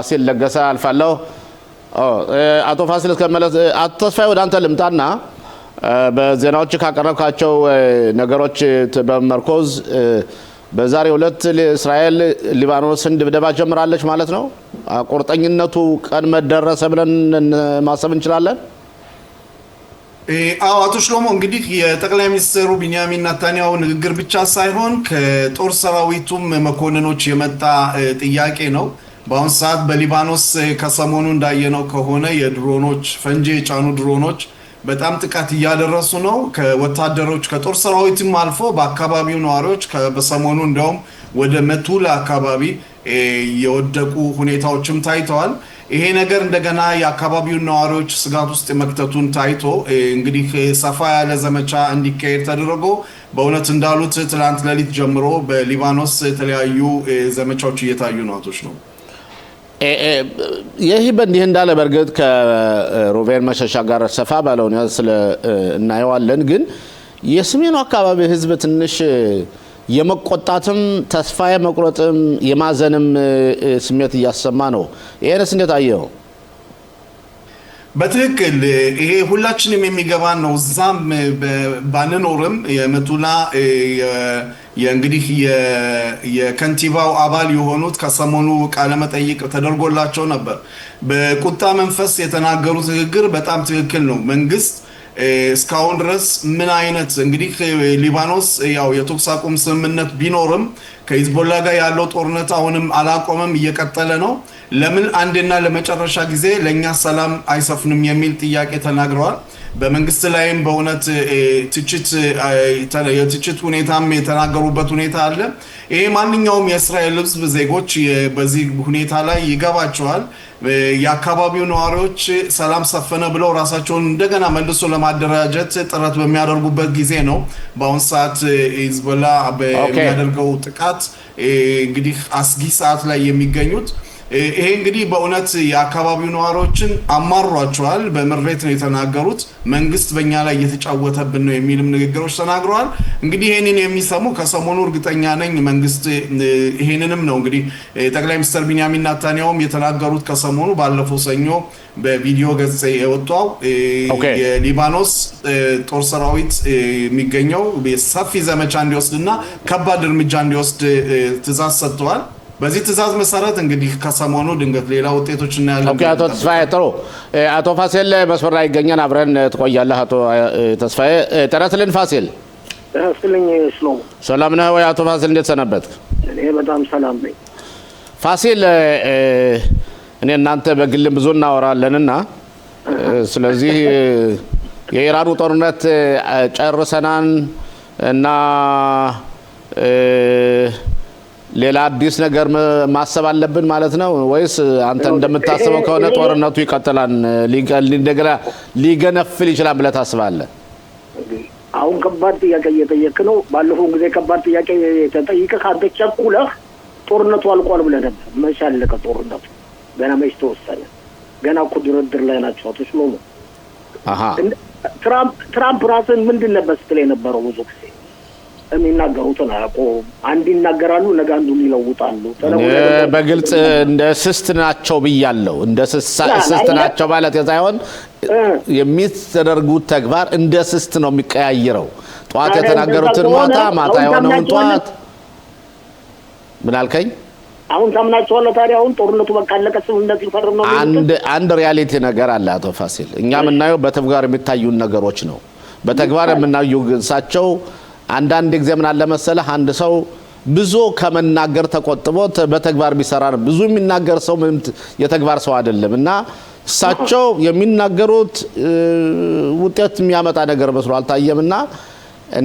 ፋሲል ለገሰ አልፋለሁ። አቶ ፋሲል እስከመለስ አቶ ተስፋዬ ወደ አንተ ልምጣና በዜናዎች ካቀረብካቸው ነገሮች በመርኮዝ በዛሬው ዕለት እስራኤል ሊባኖስን ድብደባ ጀምራለች ማለት ነው። ቁርጠኝነቱ ቀን መደረሰ ብለን ማሰብ እንችላለን። አቶ ሽሎሞ እንግዲህ የጠቅላይ ሚኒስትሩ ቢንያሚን ኔታንያሁ ንግግር ብቻ ሳይሆን ከጦር ሰራዊቱም መኮንኖች የመጣ ጥያቄ ነው። በአሁን ሰዓት በሊባኖስ ከሰሞኑ እንዳየነው ከሆነ የድሮኖች ፈንጂ የጫኑ ድሮኖች በጣም ጥቃት እያደረሱ ነው። ከወታደሮች ከጦር ሰራዊትም አልፎ በአካባቢው ነዋሪዎች በሰሞኑ እንደውም ወደ መቱላ አካባቢ የወደቁ ሁኔታዎችም ታይተዋል። ይሄ ነገር እንደገና የአካባቢውን ነዋሪዎች ስጋት ውስጥ መክተቱን ታይቶ እንግዲህ ሰፋ ያለ ዘመቻ እንዲካሄድ ተደርጎ በእውነት እንዳሉት ትላንት ሌሊት ጀምሮ በሊባኖስ የተለያዩ ዘመቻዎች እየታዩ ነው። አቶች ነው ይህ በእንዲህ እንዳለ በእርግጥ ከሮቬን መሸሻ ጋር ሰፋ ባለውን እናየዋለን። ግን የሰሜኑ አካባቢ ህዝብ ትንሽ የመቆጣትም ተስፋ የመቁረጥም የማዘንም ስሜት እያሰማ ነው። ይሄንስ እንዴት አየው? በትክክል ይሄ ሁላችንም የሚገባን ነው። እዛም ባንኖርም የመቱላ የእንግዲህ የከንቲባው አባል የሆኑት ከሰሞኑ ቃለ መጠይቅ ተደርጎላቸው ነበር። በቁጣ መንፈስ የተናገሩት ንግግር በጣም ትክክል ነው። መንግስት እስካሁን ድረስ ምን አይነት እንግዲህ ሊባኖስ ያው የተኩስ አቁም ስምምነት ቢኖርም ከሂዝቦላ ጋር ያለው ጦርነት አሁንም አላቆመም፣ እየቀጠለ ነው። ለምን አንድና ለመጨረሻ ጊዜ ለኛ ሰላም አይሰፍንም የሚል ጥያቄ ተናግረዋል። በመንግስት ላይም በእውነት የትችት ሁኔታም የተናገሩበት ሁኔታ አለ። ይሄ ማንኛውም የእስራኤል ህዝብ ዜጎች በዚህ ሁኔታ ላይ ይገባቸዋል። የአካባቢው ነዋሪዎች ሰላም ሰፈነ ብለው ራሳቸውን እንደገና መልሶ ለማደራጀት ጥረት በሚያደርጉበት ጊዜ ነው በአሁን ሰዓት ሂዝቦላ በሚያደርገው ጥቃት እንግዲህ አስጊ ሰዓት ላይ የሚገኙት። ይሄ እንግዲህ በእውነት የአካባቢው ነዋሪዎችን አማሯቸዋል። በምሬት ነው የተናገሩት። መንግስት በእኛ ላይ እየተጫወተብን ነው የሚልም ንግግሮች ተናግረዋል። እንግዲህ ይሄንን የሚሰሙ ከሰሞኑ እርግጠኛ ነኝ መንግስት ይሄንንም ነው እንግዲህ ጠቅላይ ሚኒስትር ቢንያሚን ኔታንያሁም የተናገሩት ከሰሞኑ ባለፈው ሰኞ በቪዲዮ ገጽ የወጣው የሊባኖስ ጦር ሰራዊት የሚገኘው ሰፊ ዘመቻ እንዲወስድና ከባድ እርምጃ እንዲወስድ ትእዛዝ ሰጥተዋል። በዚህ ትእዛዝ መሰረት እንግዲህ ከሰሞኑ ድንገት ሌላ ውጤቶች እናያለን። ኦኬ አቶ ተስፋዬ ጥሩ። አቶ ፋሲል መስመር ላይ ይገኛል፣ አብረን ትቆያለህ። አቶ ተስፋዬ ተረስልን። ፋሲል ተረስልኝ። ሽሎሞ ሰላም ነህ ወይ? አቶ ፋሲል እንዴት ሰነበት? እኔ በጣም ሰላም ነኝ። ፋሲል እኔ እናንተ በግልም ብዙ እናወራለንና ስለዚህ የኢራኑ ጦርነት ጨርሰናን እና ሌላ አዲስ ነገር ማሰብ አለብን ማለት ነው ወይስ አንተ እንደምታስበው ከሆነ ጦርነቱ ይቀጥላል እንደገና ሊገነፍል ይችላል ብለህ ታስባለህ? አሁን ከባድ ጥያቄ እየጠየቅ ነው። ባለፈው ጊዜ ከባድ ጥያቄ ተጠይቀህ አንተ ቸኩለህ ጦርነቱ አልቋል ብለህ ነበር። መቼ አለቀ ጦርነቱ? ገና መቼ ተወሰነ? ገና እኮ ድርድር ላይ ናቸው። አቶ ሽሎሞ ትራምፕ ራስን ምንድን ነበር ስትል የነበረው? ብዙ ጊዜ የሚናገሩትን አያውቁም። አንድ ይናገራሉ፣ ነገ አንዱን ይለውጣሉ። በግልጽ እንደ ስስት ናቸው ብያለሁ። እንደ ስስት ናቸው ማለት ሳይሆን የሚደረጉት ተግባር እንደ ስስት ነው የሚቀያየረው። ጧት የተናገሩትን ማታ የሆነውን ጧት ምን አልከኝ? አሁን ታምናቸዋለህ? ታዲያ አሁን ጦርነቱ በቃ አለቀ ስምምነት ሊፈርም ነው። አንድ ሪያሊቲ ነገር አለ አቶ ፋሲል። እኛ የምናየው በተግባር የሚታዩን ነገሮች ነው። በተግባር የምናየው ግንሳቸው አንዳንድ ጊዜ ምን አለ መሰለህ፣ አንድ ሰው ብዙ ከመናገር ተቆጥቦ በተግባር ቢሰራ ነው። ብዙ የሚናገር ሰው ምንም የተግባር ሰው አይደለም እና እሳቸው የሚናገሩት ውጤት የሚያመጣ ነገር መስሎ አልታየምና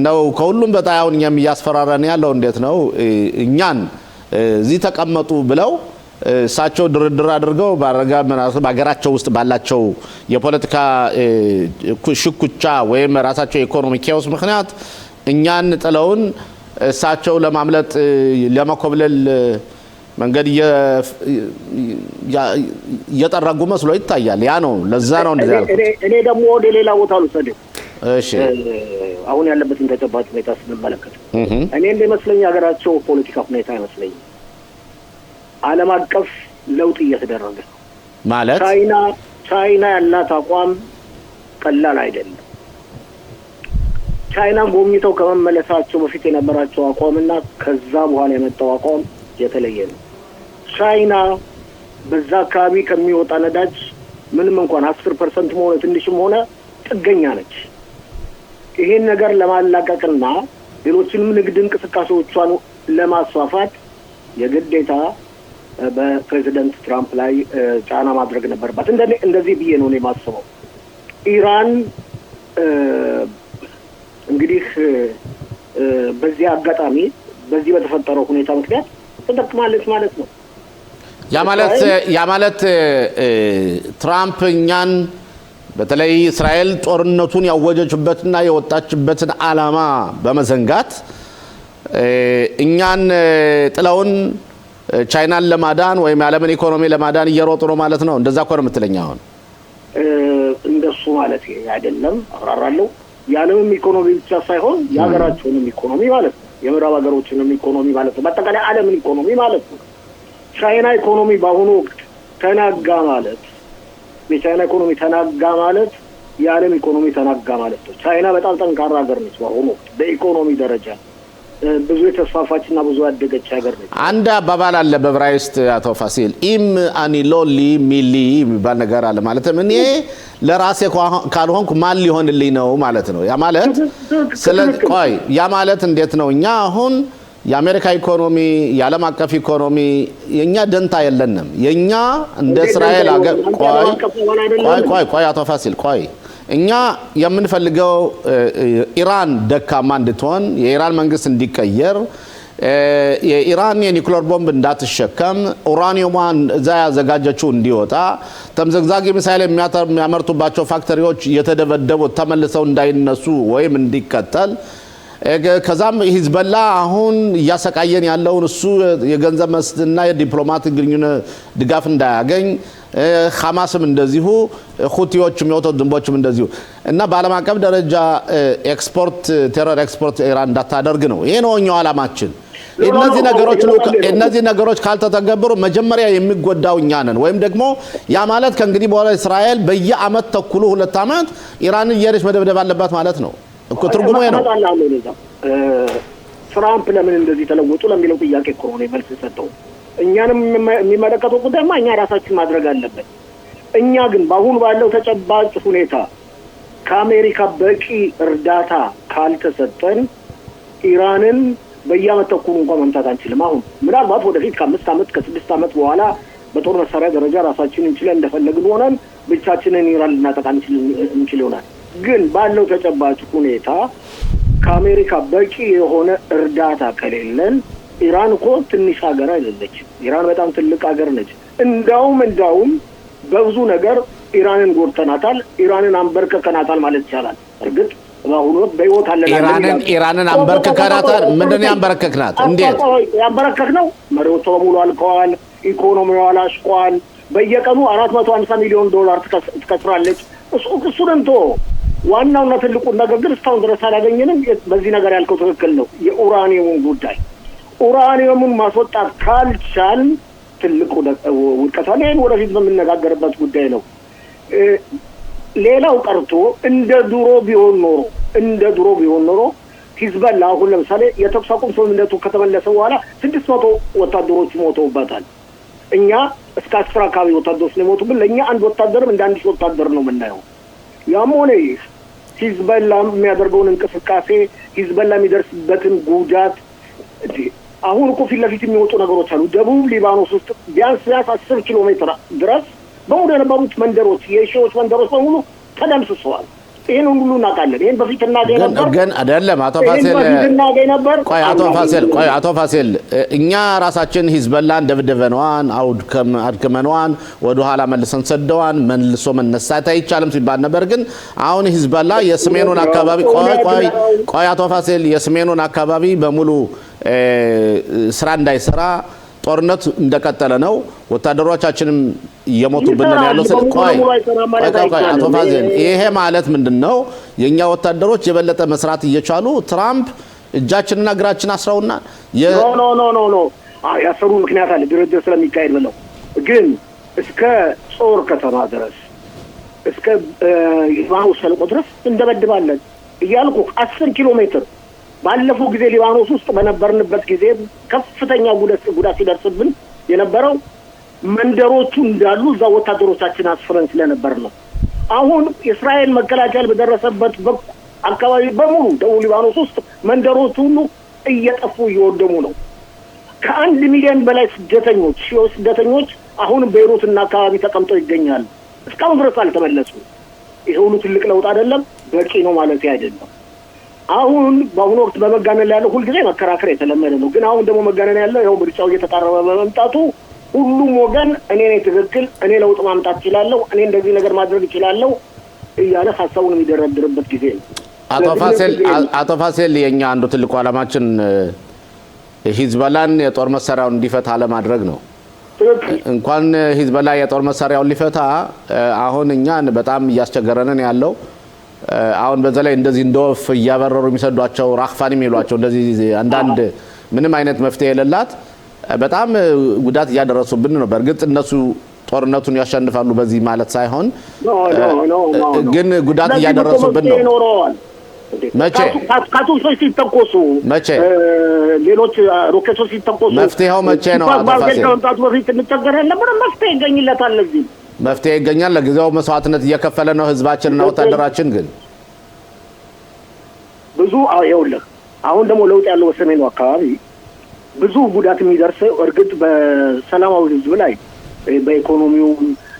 ነው። ከሁሉም በጣም አሁን እኛም እያስፈራራን ያለው እንዴት ነው እኛን እዚህ ተቀመጡ ብለው እሳቸው ድርድር አድርገው በሀገራቸው ውስጥ ባላቸው የፖለቲካ ሽኩቻ ወይም ራሳቸው የኢኮኖሚ ኬዎስ ምክንያት እኛን ጥለውን እሳቸው ለማምለጥ ለመኮብለል መንገድ እየጠረጉ መስሎ ይታያል። ያ ነው ለዛ ነው እንደዛ ያልኩት። እኔ ደግሞ ወደ ሌላ ቦታ ልውሰድህ። እሺ አሁን ያለበትን ተጨባጭ ሁኔታ ስንመለከት እኔ እንደመስለኝ ሀገራቸው ፖለቲካ ሁኔታ አይመስለኝም። ዓለም አቀፍ ለውጥ እየተደረገ ነው ማለት ቻይና ያላት አቋም ቀላል አይደለም። ቻይናን ጎብኝተው ከመመለሳቸው በፊት የነበራቸው አቋምና ከዛ በኋላ የመጣው አቋም የተለየ ነው። ቻይና በዛ አካባቢ ከሚወጣ ነዳጅ ምንም እንኳን 10% ሆነ ትንሽም ሆነ ጥገኛ ነች። ይሄን ነገር ለማላቀቅና ሌሎችንም ንግድ እንቅስቃሴዎቿን ለማስፋፋት የግዴታ በፕሬዝዳንት ትራምፕ ላይ ጫና ማድረግ ነበርባት። እንደዚህ ብዬ ነው የማስበው። ኢራን እንግዲህ በዚህ አጋጣሚ በዚህ በተፈጠረው ሁኔታ ምክንያት ተጠቅማለች ማለት ነው። ያ ማለት ትራምፕ እኛን በተለይ እስራኤል ጦርነቱን ያወጀችበትና የወጣችበትን ዓላማ በመዘንጋት እኛን ጥለውን ቻይናን ለማዳን ወይም የዓለምን ኢኮኖሚ ለማዳን እየሮጡ ነው ማለት ነው። እንደዛ እኮ ነው የምትለኝ አሁን? እንደሱ ማለት አይደለም፣ አብራራለሁ። የዓለምም ኢኮኖሚ ብቻ ሳይሆን የሀገራቸውንም ኢኮኖሚ ማለት ነው። የምዕራብ ሀገሮችንም ኢኮኖሚ ማለት ነው። በአጠቃላይ ዓለምን ኢኮኖሚ ማለት ነው። ቻይና ኢኮኖሚ በአሁኑ ወቅት ተናጋ ማለት የቻይና ኢኮኖሚ ተናጋ ማለት የዓለም ኢኮኖሚ ተናጋ ማለት ነው። ቻይና በጣም ጠንካራ ሀገር ነች። በአሁኑ ወቅት በኢኮኖሚ ደረጃ ብዙ የተስፋፋችና ብዙ ያደገች ሀገር ነች። አንድ አባባል አለ በዕብራይስጥ አቶ ፋሲል፣ ኢም አኒሎሊ ሚሊ የሚባል ነገር አለ። ማለትም እኔ ለራሴ ካልሆንኩ ማን ሊሆንልኝ ነው ማለት ነው። ያ ማለት እንዴት ነው? እኛ አሁን የአሜሪካ ኢኮኖሚ የዓለም አቀፍ ኢኮኖሚ የኛ ደንታ የለንም። የኛ እንደ እስራኤል ሀገር ቆይ አቶ ፋሲል እኛ የምንፈልገው ኢራን ደካማ እንድትሆን፣ የኢራን መንግስት እንዲቀየር፣ የኢራን የኒውክሌር ቦምብ እንዳትሸከም፣ ኡራኒየሟን እዛ ያዘጋጀችው እንዲወጣ፣ ተምዘግዛጊ ሚሳኤል የሚያመርቱባቸው ፋክተሪዎች የተደበደቡት ተመልሰው እንዳይነሱ ወይም እንዲቀጠል፣ ከዛም ሂዝቦላ አሁን እያሰቃየን ያለውን እሱ የገንዘብ መስጠትና የዲፕሎማቲክ ግንኙነት ድጋፍ እንዳያገኝ፣ ሐማስም እንደዚሁ፣ ሁቲዎችም የወተት ዝንቦችም እንደዚሁ እና በዓለም አቀፍ ደረጃ ቴሮር ኤክስፖርት ኢራን እንዳታደርግ ነው። ይሄ ነው እኛው ዓላማችን። እነዚህ ነገሮች ካልተተገበሩ መጀመሪያ የሚጎዳው እኛ ነን። ወይም ደግሞ ያ ማለት ከእንግዲህ በኋላ እስራኤል በየአመት ተኩሉ 2 አመት ኢራንን እየሄደች መደብደብ አለባት ማለት ነው እኮ። ትርጉሙ ነው። ትራምፕ ለምን እንደዚህ ተለወጡ ለሚለው ጥያቄ እኮ ነው መልስ የሰጠው። እኛንም የሚመለከተው ጉዳይማ እኛ ራሳችን ማድረግ አለበት። እኛ ግን በአሁኑ ባለው ተጨባጭ ሁኔታ ከአሜሪካ በቂ እርዳታ ካልተሰጠን ኢራንን በየአመት ተኩሉ እንኳን መምታት አንችልም። አሁን ምናልባት ወደፊት ከ5 አመት ከ6 አመት በኋላ በጦር መሳሪያ ደረጃ ራሳችንን እንችለን እንደፈለግን ሆነን ብቻችንን ኢራን ልናጠቃ እንችል ይሆናል። ግን ባለው ተጨባጭ ሁኔታ ከአሜሪካ በቂ የሆነ እርዳታ ከሌለን ኢራን እኮ ትንሽ ሀገር አይደለችም። ኢራን በጣም ትልቅ ሀገር ነች። እንዳውም በብዙ ነገር ኢራንን ጎድተናታል፣ ኢራንን አንበርከከናታል ማለት ይቻላል። እርግጥ በአሁኑ ወቅት በህይወት አለን። ኢራንን አንበርከከናታል። ምንድን ነው ያንበረከክናት? እንዴት ያንበረከክነው? መሪዎቿ በሙሉ አልቀዋል። ኢኮኖሚዋ አላሽቋል። በየቀኑ $450 ሚሊዮን ትከስራለች። እሱን እንቶ ዋናውና ትልቁን ነገር ግን እስካሁን ድረስ አላገኘንም። በዚህ ነገር ያልከው ትክክል ነው። የኡራኒየሙን ጉዳይ ኡራኒየሙን ማስወጣት ካልቻል ትልቁ ውድቀት አለ። ይሄን ወደፊት በምንነጋገርበት ጉዳይ ነው። ሌላው ቀርቶ እንደ ድሮ ቢሆን ኖሮ ሂዝቦላ አሁን ለምሳሌ የተኩስ አቁም ስምምነቱ ከተመለሰ በኋላ 600 ወታደሮች ሞተውበታል። እኛ እስከ 10 አካባቢ ወታደሮች ነው የሞቱብን። ለእኛ አንድ ወታደርም እንደ 1000 ወታደር ነው የምናየው። ያም ሆነ ይህ ሂዝቦላ የሚያደርገውን እንቅስቃሴ ሂዝቦላ የሚደርስበትን ጉዳት አሁን እኮ ፊት ለፊት የሚወጡ ነገሮች አሉ። ደቡብ ሊባኖስ ውስጥ ቢያንስ 10 ኪሎ ሜትር ድረስ በሙሉ የነበሩት መንደሮች የሺዎች መንደሮች በሙሉ ተደምስሰዋል። ይሄን ሁሉ እናውቃለን። ይሄን በፊት እናገኝ ነበር ግን አይደለም አቶ ፋሲል እኛ ራሳችን ሂዝቦላን ደብድበነዋን አድክመነዋን ወደ ኋላ መልሰን ሰደዋን መልሶ መነሳት አይቻልም ሲባል ነበር። ግን አሁን ሂዝቦላ የሰሜኑን አካባቢ አቶ ፋሲል የሰሜኑን አካባቢ በሙሉ ስራ እንዳይሰራ ጦርነት እንደቀጠለ ነው። ወታደሮቻችንም እየሞቱብን ነው ያለው። አቶ ፋሲል ይሄ ማለት ምንድነው? የኛ ወታደሮች የበለጠ መስራት እየቻሉ ትራምፕ እጃችንና እግራችን አስረውና ኖ ያሰሩ ምክንያት አለ። ድርድር ስለሚካሄድ ብለው ግን እስከ ጾር ከተማ ድረስ እስከ ሊባኖስ ሸለቆ ድረስ እንደበድባለን እያልኩ 10 ኪሎ ሜትር ባለፈው ጊዜ ሊባኖስ ውስጥ በነበርንበት ጊዜ ከፍተኛ ጉዳት ሲደርስብን የነበረው መንደሮቹ እንዳሉ እዛ ወታደሮቻችን አስፍረን ስለነበር ነው። አሁን እስራኤል መከላከያ በደረሰበት አካባቢ በሙሉ ደቡብ ሊባኖስ ውስጥ መንደሮቹ ሁሉ እየጠፉ እየወደሙ ነው። ከ1 ሚሊዮን በላይ ስደተኞች አሁን ቤይሩትና አካባቢ ተቀምጠው ይገኛሉ። እስካሁን ድረስ አልተመለሱም። ይሄ ሁሉ ትልቅ ለውጥ አይደለም፣ በቂ ነው ማለት አይደለም። አሁን በአሁኑ ወቅት በመጋነን ያለው ሁልጊዜ መከራከር የተለመደ ነው። ግን አሁን ደግሞ መጋነን ያለው ይኸው ምርጫው እየተቃረበ በመምጣቱ ሁሉም ወገን እኔ ነኝ ትክክል፣ እኔ ለውጥ ማምጣት እችላለሁ፣ እኔ እንደዚህ ነገር ማድረግ እችላለሁ እያለ ሀሳቡን የሚደረድርበት ጊዜ ነው። አቶ ፋሲል የኛ አንዱ ትልቁ ዓላማችን ሂዝቦላን የጦር መሳሪያውን እንዲፈታ ለማድረግ ነው። እንኳን ሂዝቦላ የጦር መሳሪያውን ሊፈታ አሁን እኛን በጣም እያስቸገረን ያለው አሁን በዘላይ እንደዚህ እንደወፍ እያበረሩ የሚሰዷቸው ራክፋን የሚሏቸው እንደዚህ አንዳንድ ምንም አይነት መፍትሄ የሌላት በጣም ጉዳት እያደረሱብን ነው። በእርግጥ እነሱ ጦርነቱን ያሸንፋሉ በዚህ ማለት ሳይሆን ግን ጉዳት እያደረሱብን ነው። መቼ ካቱሶች ሲተኮሱ መቼ ሌሎች ሮኬቶች ሲተኮሱ መፍትሄው መቼ ነው? ከመምጣቱ በፊት እንቸገራለን ነበር። መፍትሄ ይገኝለታል። ለዚህ መፍትሄ ይገኛል። ለጊዜው መስዋዕትነት እየከፈለ ነው ህዝባችንና ወታደራችን። ግን ብዙ ይኸውልህ አሁን ደግሞ ለውጥ ያለው በሰሜኑ አካባቢ ብዙ ጉዳት የሚደርሰው እርግጥ በሰላማዊ ህዝብ ላይ በኢኮኖሚው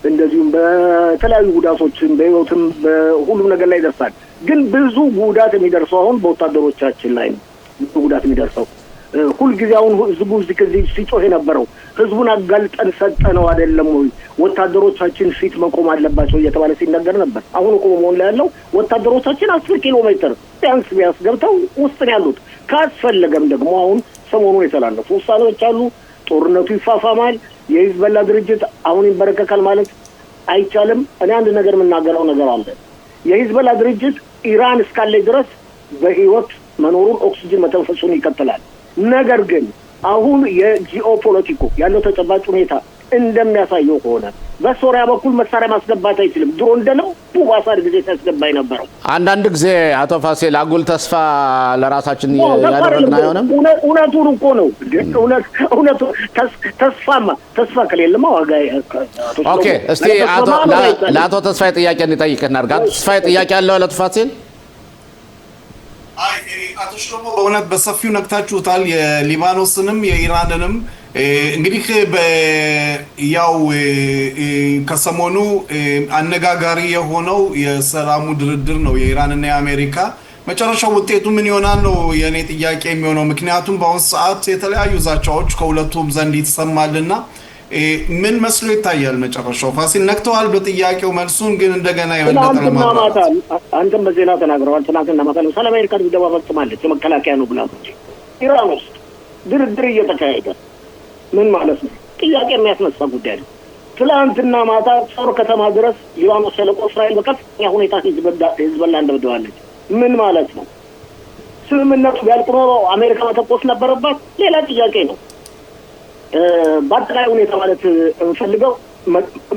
እንደዚሁም በተለያዩ ጉዳቶችን በህይወትም በሁሉም ነገር ላይ ይደርሳል። ግን ብዙ ጉዳት የሚደርሰው አሁን በወታደሮቻችን ላይ ነው። ብዙ ጉዳት የሚደርሰው ሁልጊዜ አሁን ህዝቡ ሲጮህ የነበረው ህዝቡን አጋልጠን ሰጠነው አይደለም ወይ ወታደሮቻችን ፊት መቆም አለባቸው እየተባለ ሲነገር ነበር። አሁን እኮ መሆን ላይ ያለው ወታደሮቻችን 10 ኪሎ ሜትር ቢያንስ ገብተው ውስጥ ነው ያሉት። ካስፈለገም ደግሞ አሁን ሰሞኑን የተላለፉ ውሳኔዎች አሉ። ጦርነቱ ይፋፋማል፣ የሂዝቦላ ድርጅት አሁን ይንበረከካል ማለት አይቻልም። እኔ አንድ ነገር የምናገረው ነገር አለ። የሂዝቦላ ድርጅት ኢራን እስካለ ድረስ በህይወት መኖሩን ኦክሲጅን መተንፈሱን ይቀጥላል። ነገር ግን አሁን የጂኦፖለቲኩ ያለው ተጨባጭ ሁኔታ እንደሚያሳየው ከሆነ በሶሪያ በኩል መሳሪያ ማስገባት አይችልም። ድሮ እንደልቡ በአሳድ ጊዜ ሲያስገባ የነበረው አንዳንድ ጊዜ አቶ ፋሲል አጉል ተስፋ ለራሳችን ያደረግን አይሆንም። እውነቱን እኮ ነው። እውነቱ ተስፋ ከሌለማ ዋጋ። ኦኬ፣ እስቲ ለአቶ ተስፋዬ ጥያቄ እንጠይቅህ እናድርግ። አቶ ተስፋዬ ጥያቄ ያለው ለአቶ ፋሲል? አቶ ሽሎሞ በእውነት በሰፊው ነክታችሁታል። የሊባኖስንም የኢራንንም እንግዲህ ያው ከሰሞኑ አነጋጋሪ የሆነው የሰላሙ ድርድር ነው የኢራንና የአሜሪካ። መጨረሻው ውጤቱ ምን ይሆናል ነው የኔ ጥያቄ የሚሆነው። ምክንያቱም በአሁኑ ሰዓት የተለያዩ ዛቻዎች ከሁለቱም ዘንድ ይሰማልና ምን መስሎ ይታያል መጨረሻው? ፋሲል ነክተዋል በጥያቄው መልሱን ግን እንደገና የበለጠ ለማጥራት አንተም በዜና ተናግረዋል። ትናንትና ማታ ለምሳሌ አሜሪካ ድብደባ ፈጽማለች የመከላከያ ነው ብላ ኢራን ውስጥ ድርድር እየተካሄደ ምን ማለት ነው? ጥያቄ የሚያስነሳ ጉዳይ ነው። ትናንትና ማታ ጾር ከተማ ድረስ ሊባኖስ ሸለቆ እስራኤል በከፍተኛ ሁኔታ ሂዝቦላ እንደብደዋለች። ምን ማለት ነው? ስምምነቱ ቢያልቅ ኖሮ አሜሪካ መተኮስ ነበረባት? ሌላ ጥያቄ ነው። በአጠቃላይ ሁኔታ ማለት የምፈልገው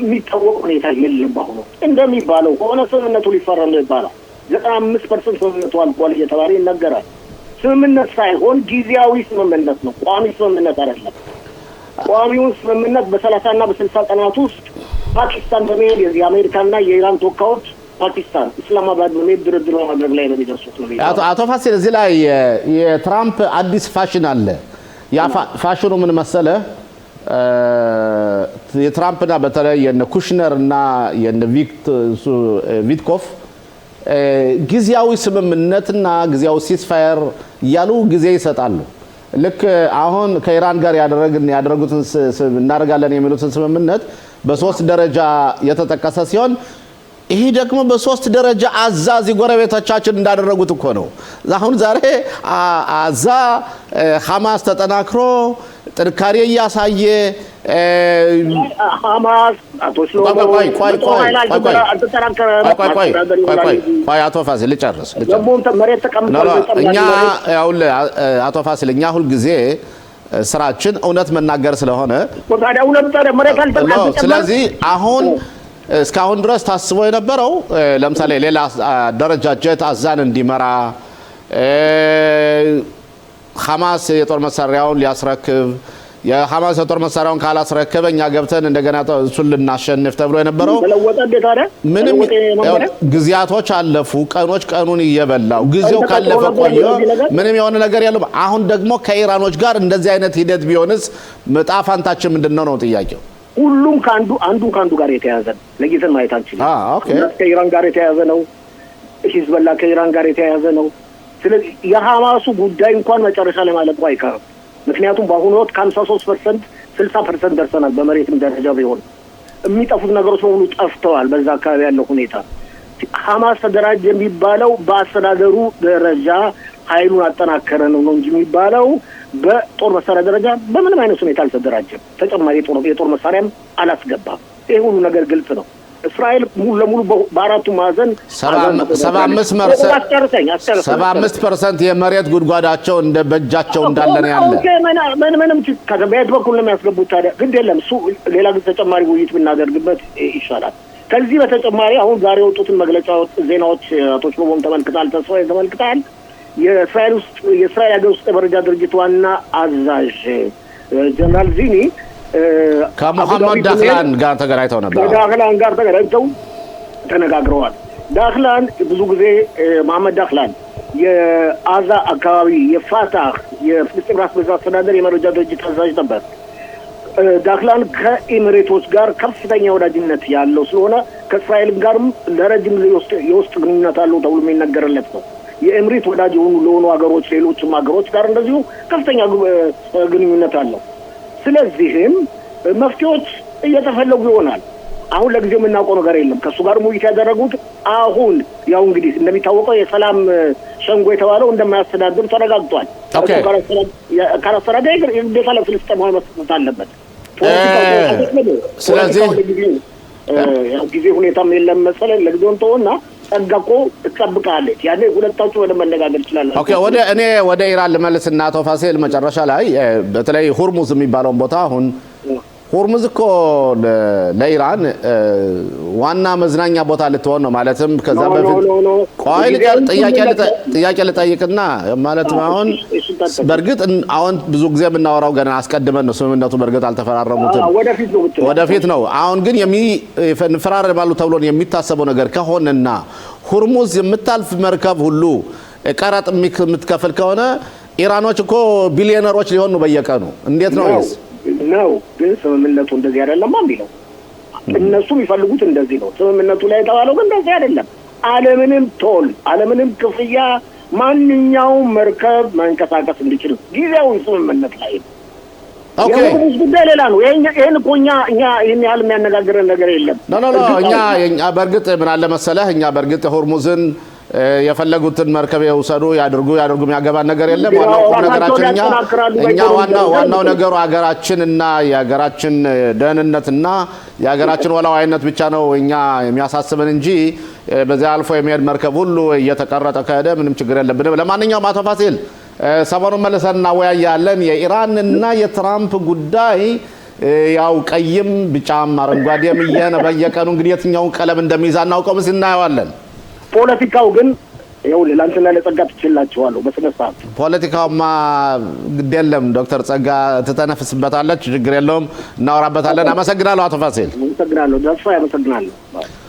የሚታወቅ ሁኔታ የለም። በአሁኑ እንደሚባለው ከሆነ ስምምነቱ ሊፈረም ነው ይባላል። 95% ስምምነቱ አልቋል እየተባለ ይነገራል። ስምምነት ሳይሆን ጊዜያዊ ስምምነት ነው፣ ቋሚ ስምምነት አይደለም። ቋሚውን ስምምነት በ30 እና በ60 ቀናት ውስጥ ፓኪስታን በመሄድ የአሜሪካና የኢራን ተወካዮች ፓኪስታን ኢስላማባድ በመሄድ ድርድር ማድረግ ላይ በሚደርሱት ነው። አቶ ፋሲል እዚህ ላይ የትራምፕ አዲስ ፋሽን አለ። ያ ፋሽኑ ምን መሰለ? የትራምፕና በተለይ የነ ኩሽነር እና የነ ቪትኮፍ ጊዜያዊ ስምምነትና ጊዜያዊ ሲስፋየር እያሉ ጊዜ ይሰጣሉ። ልክ አሁን ከኢራን ጋር ያደረጉትን እናደርጋለን የሚሉትን ስምምነት በ3 ደረጃ የተጠቀሰ ሲሆን ይሄ ደግሞ በ3 ደረጃ አዛዚ ጎረቤቶቻችን እንዳደረጉት እኮ ነው። አሁን ዛሬ አዛ ሐማስ ተጠናክሮ ጥንካሬ እያሳየ ሐማስ አቶ ፋሲል ልጨርስ። እኛ ሁል ጊዜ ስራችን እውነት መናገር ስለሆነ ታዲያ እውነት ታዲያ መሬት አልተቀበለም። ስለዚህ አሁን እስካሁን ድረስ ታስቦ የነበረው ለምሳሌ ሌላ ደረጃጀት አዛን እንዲመራ ሐማስ የጦር መሳሪያውን ሊያስረክብ የሐማስ የጦር መሳሪያውን ካላስረከበ እኛ ገብተን እንደገና እሱን ልናሸንፍ ተብሎ የነበረው ምንም ጊዜያቶች አለፉ። ቀኑን እየበላው ጊዜው ካለፈ ቆየ። ምንም የሆነ ነገር የለም። አሁን ደግሞ ከኢራኖች ጋር እንደዚህ አይነት ሂደት ቢሆንስ መጣፋንታችን ምንድነው ነው ጥያቄው? ሁሉም ከአንዱ ጋር የተያያዘ ነው። ለጊዜን ማየት አንችልም። ከኢራን ጋር የተያያዘ ነው። ሂዝቦላ ከኢራን ጋር የተያያዘ ነው። ስለዚህ የሐማሱ ጉዳይ እንኳን መጨረሻ ላይ ማለቁ አይቀርም። ምክንያቱም በአሁኑ ወቅት ከ53% 60% ደርሰናል። በመሬትም ደረጃ ቢሆን የሚጠፉት ነገሮች በሙሉ ጠፍተዋል። በዛ አካባቢ ያለው ሁኔታ ሐማስ ተደራጀ የሚባለው በአስተዳደሩ ደረጃ ኃይሉን አጠናከረ ነው እንጂ የሚባለው በጦር መሳሪያ ደረጃ በምንም አይነት ሁኔታ አልተደራጀም። ተጨማሪ የጦር መሳሪያም አላስገባም። ይሄ ሁሉ ነገር ግልጽ ነው። እስራኤል ሙሉ ለሙሉ በአራቱ ማዕዘን 75% የመሬት ጉድጓዳቸው እንደ በእጃቸው እንዳለ ነው ያለ። ምንም ከበየት በኩል ነው የሚያስገቡት? ታዲያ ግድ የለም እሱ ሌላ ጊዜ ተጨማሪ ውይይት ብናደርግበት ይሻላል። ከዚህ በተጨማሪ አሁን ዛሬ የወጡትን መግለጫዎች፣ ዜናዎች አቶች በቦም ተመልክታል። ተስፋዬ ተመልክታል። የእስራኤል ሀገር ውስጥ የመረጃ ድርጅት ዋና አዛዥ ጀነራል ዚኒ ከሙሐመድ ዳክላን ጋር ተገናኝተው ነበር። ከዳክላን ጋር ተገናኝተው ተነጋግረዋል። ዳክላን ብዙ ጊዜ መሐመድ ዳክላን የአዛ አካባቢ የፋታህ የፍልስጤም ራስ ገዝ አስተዳደር የመረጃ ድርጅት አዛዥ ነበር። ዳክላን ከኤሚሬቶች ጋር ከፍተኛ ወዳጅነት ያለው ስለሆነ ከእስራኤል ጋርም ለረጅም ጊዜ የውስጥ ግንኙነት አለው ተብሎ የሚነገርለት ነው። የኤሚሬት ወዳጅ ለሆኑ ሀገሮች ሌሎችም ሀገሮች ጋር እንደዚሁ ከፍተኛ ግንኙነት አለው። ስለዚህም መፍትሄዎች እየተፈለጉ ይሆናል። አሁን ለጊዜው የምናውቀው ነገር የለም። ከእሱ ጋር ውይይት ያደረጉት አሁን ያው እንግዲህ እንደሚታወቀው የሰላም ሸንጎ የተባለው እንደማያስተዳድር ተረጋግጧል። ካላስተዳደረ ግዴታ ለፍልስጤማውያን መስጠት አለበት። ስለዚህ ጊዜ ሁኔታም የለም መሰለኝ። ለጊዜው እንተውና ጸጋ እኮ ትጠብቃለች። ያኔ ሁለታችሁ ወደ መነጋገር ይችላል። ኦኬ፣ ወደ ኢራን ልመልስና አቶ ፋሲል መጨረሻ ላይ በተለይ ሁርሙዝ የሚባለውን ቦታ አሁን ሁርሙዝ እኮ ለኢራን ዋና መዝናኛ ቦታ ልትሆን ነው። ማለትም ከዛ በፊት ቆይ ጥያቄ ልጠይቅና ማለት አሁን በእርግጥ አሁን ብዙ ጊዜ የምናወራው ገና አስቀድመን ነው። ስምምነቱ በእርግጥ አልተፈራረሙትም፣ ወደፊት ነው። አሁን ግን የሚፈራረማሉ ተብሎ የሚታሰበው ነገር ከሆነና ሁርሙዝ የምታልፍ መርከብ ሁሉ ቀረጥ የምትከፍል ከሆነ ኢራኖች እኮ ቢሊዮነሮች ሊሆኑ በየቀኑ እንዴት ነው ይስ ነው? ግን ስምምነቱ እንደዚህ አይደለም የሚለው እነሱ የሚፈልጉት እንደዚህ ነው። ስምምነቱ ላይ የተባለው ግን እንደዚህ አይደለም። ዓለምንም ቶል ዓለምንም ክፍያ ማንኛውም መርከብ መንቀሳቀስ እንዲችል ጊዜያዊ ስምምነት ላይ ነው። ኦኬ፣ የሁርሙዝ ጉዳይ ሌላ ነው። ይሄን እኮ እኛ ይሄን ያህል የሚያነጋግረን ነገር የለም። እኛ በእርግጥ ምን አለ መሰለህ፣ እኛ በእርግጥ ሁርሙዝን የፈለጉትን መርከብ ይውሰዱ ያድርጉ የሚያገባን ነገር የለም። ዋናው ነገራችን እኛ ዋናው ነገሩ ሀገራችንና የሀገራችን ደህንነትና የሀገራችን ወላዋይነት ብቻ ነው እኛ የሚያሳስበን እንጂ በዚያ አልፎ የሚሄድ መርከብ ሁሉ እየተቀረጠ ከሄደ ምንም ችግር የለብንም። ለማንኛውም አቶ ፋሲል ሰሞኑን መልሰን እናወያያለን። የኢራንና የትራምፕ ጉዳይ ያው ቀይም ቢጫም አረንጓዴም በየቀኑ እንግዲህ የትኛውን ቀለም እንደሚይዝ አናውቀውም፣ እናየዋለን። ፖለቲካው ግን ይኸው ለአንተና ለጸጋ ትችላቸዋለሁ በስነ ስርዓት። ፖለቲካውማ ግድ የለም ዶክተር ጸጋ ትተነፍስበታለች፣ ችግር የለውም፣ እናወራበታለን። አመሰግናለሁ አቶ ፋሲል። አመሰግናለሁ። ተስፋ ያመሰግናለሁ።